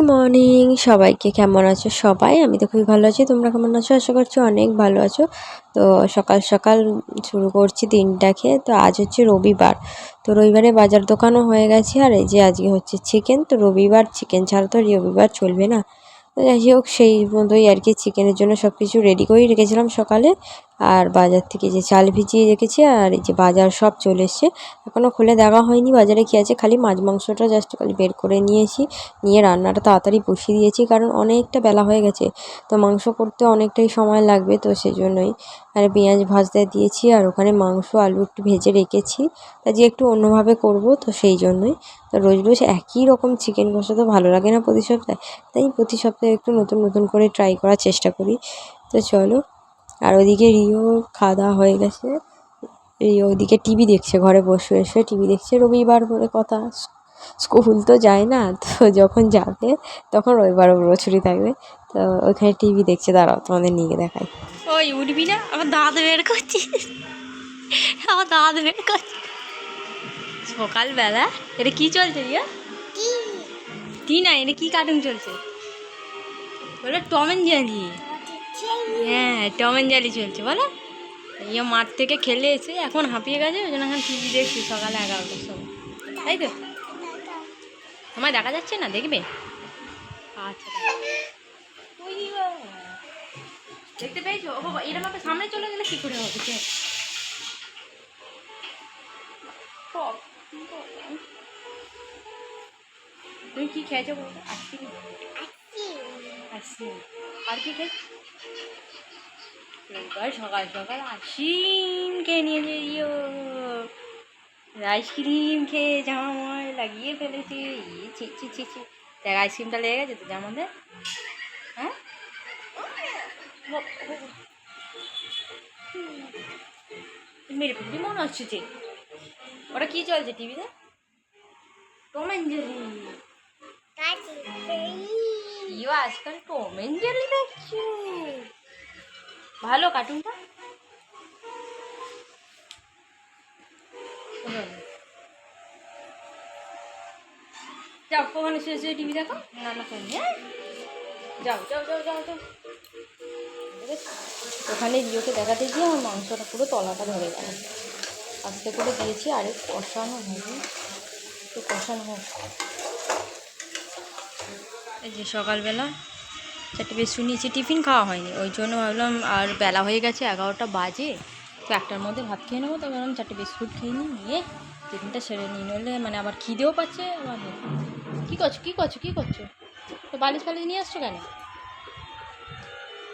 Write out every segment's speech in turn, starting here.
Morning সবাইকে, কেমন আছো সবাই? আমি তো খুবই ভালো আছি। তোমরা কেমন আছো? আশা করছি অনেক ভালো আছো। তো সকাল সকাল শুরু করছি দিনটাকে। তো আজ হচ্ছে রবিবার। তো রবিবারে বাজার দোকানও হয়ে গেছে। আর এই যে আজকে হচ্ছে চিকেন। তো রবিবার চিকেন ছাড়া তো রবিবার চলবে না। তো যাই হোক, সেই মতোই আর কি চিকেনের জন্য সব কিছু রেডি করেই রেখেছিলাম সকালে। আর বাজার থেকে যে চাল ভিজিয়ে রেখেছি, আর এই যে বাজার সব চলে এসছে। এখনও খুলে দেখা হয়নি বাজারে কী আছে, খালি মাছ মাংসটা জাস্ট খালি বের করে নিয়েছি। নিয়ে রান্নাটা তাড়াতাড়ি বসিয়ে দিয়েছি, কারণ অনেকটা বেলা হয়ে গেছে। তো মাংস করতে অনেকটাই সময় লাগবে, তো সেই জন্যই। আর পেঁয়াজ ভাজতে দিয়েছি, আর ওখানে মাংস আলু একটু ভেজে রেখেছি। তা যে একটু অন্যভাবে করব, তো সেই জন্যই। তো রোজ রোজ একই রকম চিকেন কষা তো ভালো লাগে না প্রতি সপ্তাহে। তাই প্রতি সপ্তাহে একটু নতুন নতুন করে ট্রাই করার চেষ্টা করি। তো চলো। আর ওদিকে রিও খাওয়া দাওয়া হয়ে গেছে। রিও ওদিকে টিভি দেখছে, ঘরে বসে বসে টিভি দেখছে। রবিবার বলে কথা, স্কুল তো যায় না। তো যখন যাবে তখন রবিবার ছুটি থাকবে। তো ওইখানে টিভি দেখছে, দাঁড়াও তোমাদের নিয়ে দেখাই। ওই উঠবি না, আমার দাঁত বের করছি, আমার দাঁত বের করছি সকালবেলা। এটা কি চলছে রিয়া? কি না, এটা কি কার্টুন চলছে? বলো টম অ্যান্ড জেরি। হ্যাঁ, টম অ্যান্ড জেরি চলছে। বলো ইয়ে মাঠ থেকে খেলে এসে এখন হাঁপিয়ে গেছে, ওই জন্য এখন টিভি দেখছি সকালে 11টার সময়, তাই তো? তোমায় দেখা যাচ্ছে না, দেখবে? আচ্ছা, দেখতে পেয়েছো? ও বাবা, এরকম একটা সামনে চলে গেলে কি করে হবে? তুমি কি খেয়েছো বলতো? আইসক্রিম। আইসক্রিম আর কি খেয়েছো? রবিবার সকাল সকাল আইসক্রিম খেয়ে নিয়েছে ইয়ো। আইসক্রিম খেয়ে জামা ময় লাগিয়ে ফেলেছে। ছি ছি ছি ছি। দেখ, আইসক্রিমটা লেগে গেছে তো জামাতে। হ্যাঁ, মেরে ফেলবি মনে হচ্ছে যে। ওটা কি চলছে টিভিতে? Tom and Jerry. ইয়ো আজকাল টম অ্যান্ড জেরি দেখছে। ভালো কার্টুনটা। যাও, ওখানে শুয়ে টিভি দেখো, রান্না করে নিয়ে। যাও যাও যাও যাও যাও। ওখানে রিওকে দেখাতে গিয়ে আমার মাংসটা পুরো তলাটা ধরে গেল। আস্তে করে দিয়েছি, আরে কষানো হবে, একটু কষানো হোক। এই যে সকালবেলা 4টে বিস্কুট নিয়েছি, টিফিন খাওয়া হয়নি, ওই জন্য ভাবলাম আর বেলা হয়ে গেছে, 11টা বাজে, তো 1টার মধ্যে ভাত খেয়ে নেবো। তো ভাবলাম 4টে বিস্কুট খেয়ে নিয়ে টিফিনটা সেরে নিয়ে নইলে মানে আবার খিদেও পাচ্ছে আবার। কী করছো কী করছো কী করছো? তো বালিশ ফালিশ নিয়ে আসছো কেন?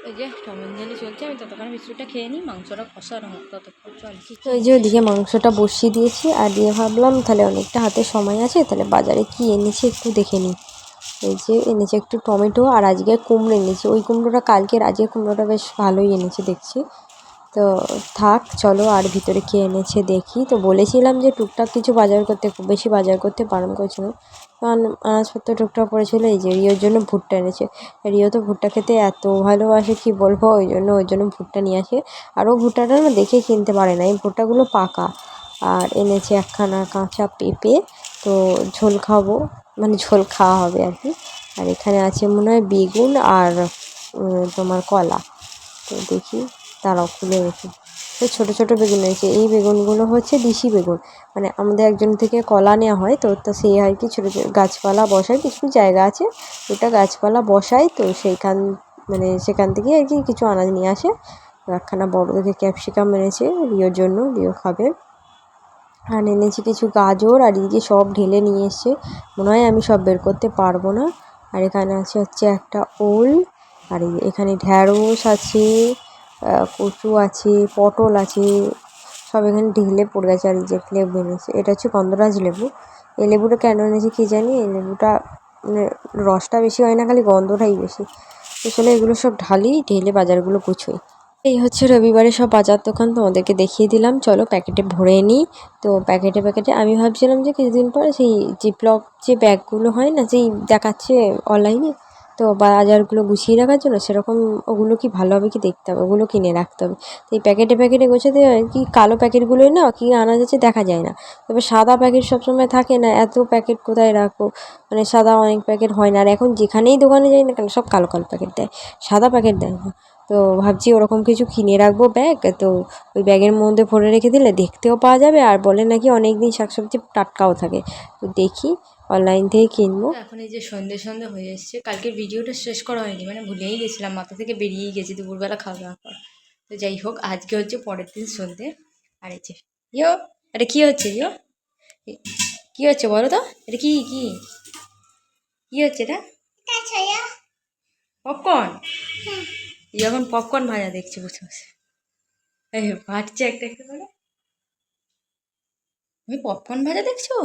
ওই যে টম অ্যান্ড জেরি চলছে, আমি ততক্ষণ বিস্কুটটা খেয়ে নিই, মাংসটা কষানো হোক ততক্ষণ। চল কি, তো এই যে ওদিকে মাংসটা বসিয়ে দিয়েছি, আর দিয়ে ভাবলাম তাহলে অনেকটা হাতে সময় আছে, তাহলে বাজারে কি এনেছে একটু দেখে নিই। এই যে এনেছে একটু টমেটো, আর আজকে কুমড়ো এনেছে। ওই কুমড়োটা কালকের, আজকে কুমড়োটা বেশ ভালোই এনেছে দেখছি। তো থাক, চলো আর ভিতরে কে এনেছে দেখি। তো বলেছিলাম যে টুকটাক কিছু বাজার করতে, খুব বেশি বাজার করতে বারণ করেছিল। আনাজপত্র টুকটাক পড়েছিল। এই যে রিওর জন্য ভুট্টা এনেছে। রিও তো ভুট্টা খেতে এত ভালোবাসে কি বলবো, ওই জন্য ভুট্টা নিয়ে আসে। আর ও ভুট্টাটা না দেখে কিনতে পারে না, এই ভুট্টাগুলো পাকা। আর এনেছে একখানা কাঁচা পেঁপে, তো ঝোল খাবো, মানে ঝোল খাওয়া হবে আর কি। আর এখানে আছে মনে হয় বেগুন আর তোমার কলা। তো দেখি, দাঁড়াও খুলে রেখে। তো ছোটো ছোটো বেগুন রয়েছে, এই বেগুনগুলো হচ্ছে দেশি বেগুন। মানে আমাদের একজন থেকে কলা নেওয়া হয়, তো সেই আর কি ছোটো ছোটো গাছপালা বসায়, কিছু জায়গা আছে ওটা গাছপালা বসায়, তো সেখান থেকে আর কি কিছু আনাজ নিয়ে আসে। একখানা বড় দেখে ক্যাপসিকাম এনেছে রিওর জন্য, রিও খাবে। আর এনেছি কিছু গাজর, আর এদিকে সব ঢেলে নিয়ে এসছে। মনে হয় আমি সব বের করতে পারবো না। আর এখানে আছে হচ্ছে একটা ওল, আর এখানে ঢ্যাঁড়স আছে, কচু আছে, পটল আছে, সব এখানে ঢেলে পড়ে গেছে। আর এই যে লেবু এনেছে, এটা হচ্ছে গন্ধরাজ লেবু। এই লেবুটা কেন এনেছে কী জানি, এই লেবুটা মানে রসটা বেশি হয় না, খালি গন্ধটাই বেশি। আসলে এগুলো সব ঢেলে বাজারগুলো গুছোই। এই হচ্ছে রবিবারে সব বাজার দোকান, তোমাদেরকে দেখিয়ে দিলাম। চলো প্যাকেটে ভরে নিই। তো প্যাকেটে আমি ভাবছিলাম যে কিছুদিন পরে সেই জিপলক যে ব্যাগগুলো হয় না, যেই দেখাচ্ছে অনলাইনে, তো বাজারগুলো গুছিয়ে রাখার জন্য সেরকম ওগুলো কি ভালো হবে কি দেখতে হবে, ওগুলো কিনে রাখতে হবে। তো এই প্যাকেটে প্যাকেটে গোছাতে হয় কি, কালো প্যাকেটগুলোই না কি আনা যাচ্ছে দেখা যায় না, তবে সাদা প্যাকেট সবসময় থাকে না, এত প্যাকেট কোথায় রাখবো, মানে সাদা অনেক প্যাকেট হয় না। আর এখন যেখানেই দোকানে যাই না কেন সব কালো কালো প্যাকেট দেয়, সাদা প্যাকেট দেয় না। তো ভাবছি ওরকম কিছু কিনে রাখবো ব্যাগ, তো ওই ব্যাগের মধ্যে ভরে রেখে দিলে দেখতেও পাওয়া যাবে, আর বলে নাকি অনেক দিন শাকসবজি টাটকাও থাকে। তো দেখি অনলাইন থেকে কিনবো। এখন এই যে সন্ধে সন্ধে হয়ে এসছে, কালকে ভিডিওটা শেষ করা হয়নি, মানে ভুলেই গেছিলাম, মাথা থেকে বেরিয়েই গেছি দুপুরবেলা খাওয়া দাওয়ার পর। তো যাই হোক, আজকে হচ্ছে পরের দিন সন্ধে। আর এই যে ইয়ো, এটা কী হচ্ছে ইয়ো, কী হচ্ছে বলো তো, এটা কি কি কী হচ্ছে এটা? পপকর্ন। যখন পপকর্ন ভাজা দেখছি বসে বসে, এই ফাটছে একটা একটা করে। তুমি পপকর্ন ভাজা দেখছো?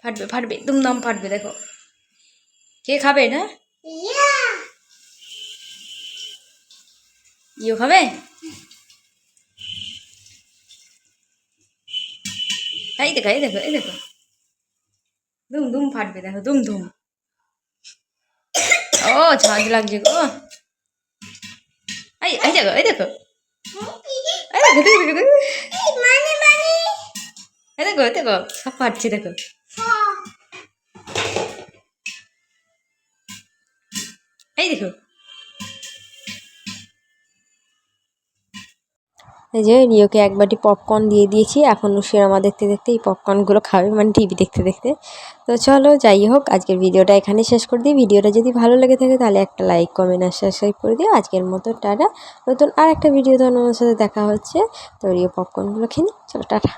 ফাটবে ফাটবে, একদম দাম ফাটবে, দেখো কে খাবে না? ইও খাবে? এই দেখো এই দেখো এই দেখো, দুম দুম ফাটবে, দেখো দুম দুম। ও ঝাঁজ লাগছে গো। এই এই দেখো এই দেখো, এই দেখো দেখো দেখো দেখো, এই দেখো দেখো সব ফাটছে দেখো। এই দেখো, এই যে রিওকে এক বাটি পপকর্ন দিয়ে দিয়েছি, এখন ও সিনেমা দেখতে দেখতে এই পপকর্নগুলো খাবে, মানে টিভি দেখতে দেখতে। তো চলো যাই হোক, আজকের ভিডিওটা এখানে শেষ করে দিই। ভিডিওটা যদি ভালো লেগে থাকে তাহলে একটা লাইক কমেন্ট আর সাবস্ক্রাইব করে দিও। আজকের মতো টাটা, নতুন আর একটা ভিডিও তো আমার সাথে দেখা হচ্ছে। তো রিও পপকর্নগুলো খেয়ে নিই, চলো টাটা।